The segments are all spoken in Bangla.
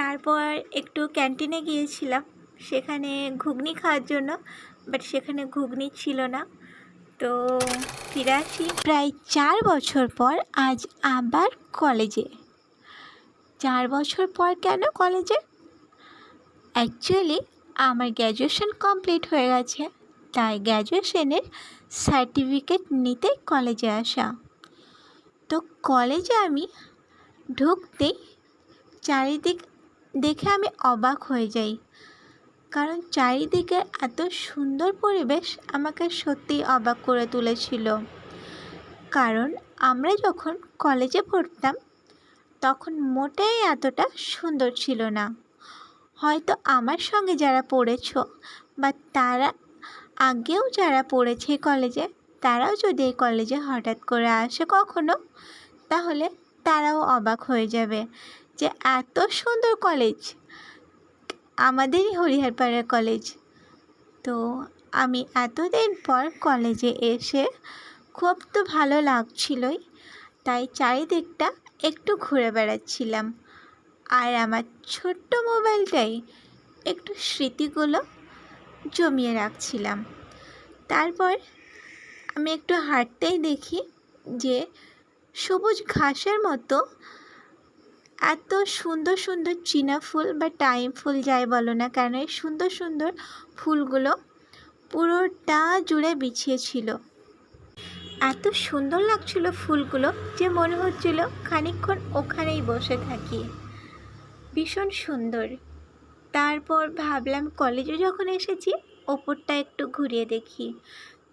তারপর একটু ক্যান্টিনে গিয়েছিলাম, সেখানে ঘুগনি খাওয়ার জন্য, বাট সেখানে ঘুগনি ছিল না। তো ফিরে আসি প্রায় 4 বছর পর আজ আবার কলেজে। 4 বছর পর কেন কলেজে? অ্যাকচুয়ালি আমার গ্র্যাজুয়েশন কমপ্লিট হয়ে গেছে, তাই গ্র্যাজুয়েশনের সার্টিফিকেট নিতে কলেজে আসা। তো কলেজে আমি ঢুকতেই চারিদিক দেখে আমি অবাক হয়ে যাই, কারণ চারিদিকে এত সুন্দর পরিবেশ আমাকে সত্যিই অবাক করে তুলেছিল। কারণ আমরা যখন কলেজে পড়তাম তখন মোটেই এতটা সুন্দর ছিল না। হয়তো আমার সঙ্গে যারা পড়েছো বা তারা আগেও যারা পড়েছে কলেজে, তারাও যদি এই কলেজে হঠাৎ করে আসে কখনো, তাহলে তারাও অবাক হয়ে যাবে যে এত সুন্দর কলেজ, আমাদেরই হরিহরপাড়ার কলেজ। তো আমি এতদিন পর কলেজে এসে খুব তো ভালো লাগছিলই, তাই চারিদিকটা একটু ঘুরে বেড়াচ্ছিলাম আর আমার ছোট্ট মোবাইলটাই একটু স্মৃতিগুলো জমিয়ে রাখছিলাম। তারপর আমি একটু হাঁটতেই দেখি যে সবুজ ঘাসের মতো এত সুন্দর সুন্দর চীনা ফুল বা টাইম ফুল যাই বলো না কেন, এই সুন্দর সুন্দর ফুলগুলো পুরোটা জুড়ে বিছিয়ে ছিল। এত সুন্দর লাগছিল ফুলগুলো যে মনে হচ্ছিল খানিকক্ষণ ওখানেই বসে থাকি, ভীষণ সুন্দর। তারপর ভাবলাম কলেজে যখন এসেছি ওপরটা একটু ঘুরিয়ে দেখি।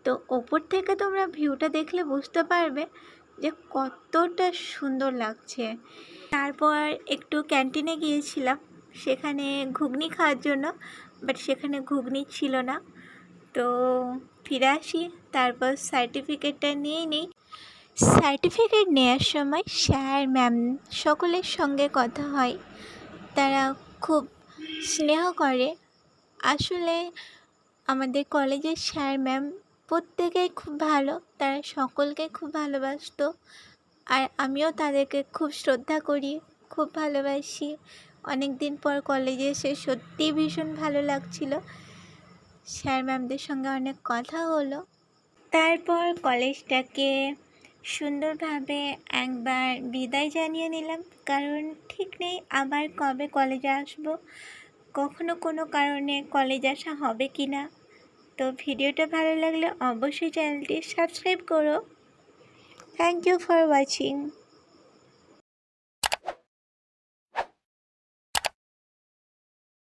তো ওপর থেকে তোমরা ভিউটা দেখলে বুঝতে পারবে যে কতটা সুন্দর লাগছে। তারপর একটু ক্যান্টিনে গিয়েছিলাম, সেখানে ঘুগনি খাওয়ার জন্য, বাট সেখানে ঘুগনি ছিল না। তো ফিরে আসি, তারপর সার্টিফিকেটটা নিয়ে নিই। সার্টিফিকেট নেওয়ার সময় স্যার ম্যাম সকলের সঙ্গে কথা হয়, তারা খুব স্নেহ করে। আসলে আমাদের কলেজের স্যার ম্যাম প্রত্যেকেই খুব ভালো, তারা সকলকে খুব ভালোবাসতো, আর আমিও তাদেরকে খুব শ্রদ্ধা করি, খুব ভালোবাসি। অনেক দিন পর কলেজে এসে সত্যিই ভীষণ ভালো লাগছিল, স্যার ম্যামদের সঙ্গে অনেক কথা হলো। তারপর কলেজটাকে সুন্দরভাবে একবার বিদায় জানিয়ে নিলাম, কারণ ঠিক নেই আবার কবে কলেজে আসব, কখনো কোনো কারণে কলেজ আসা হবে কি না। তো ভিডিওটা ভালো লাগলে অবশ্যই চ্যানেলটি সাবস্ক্রাইব করো। Thank you for watching.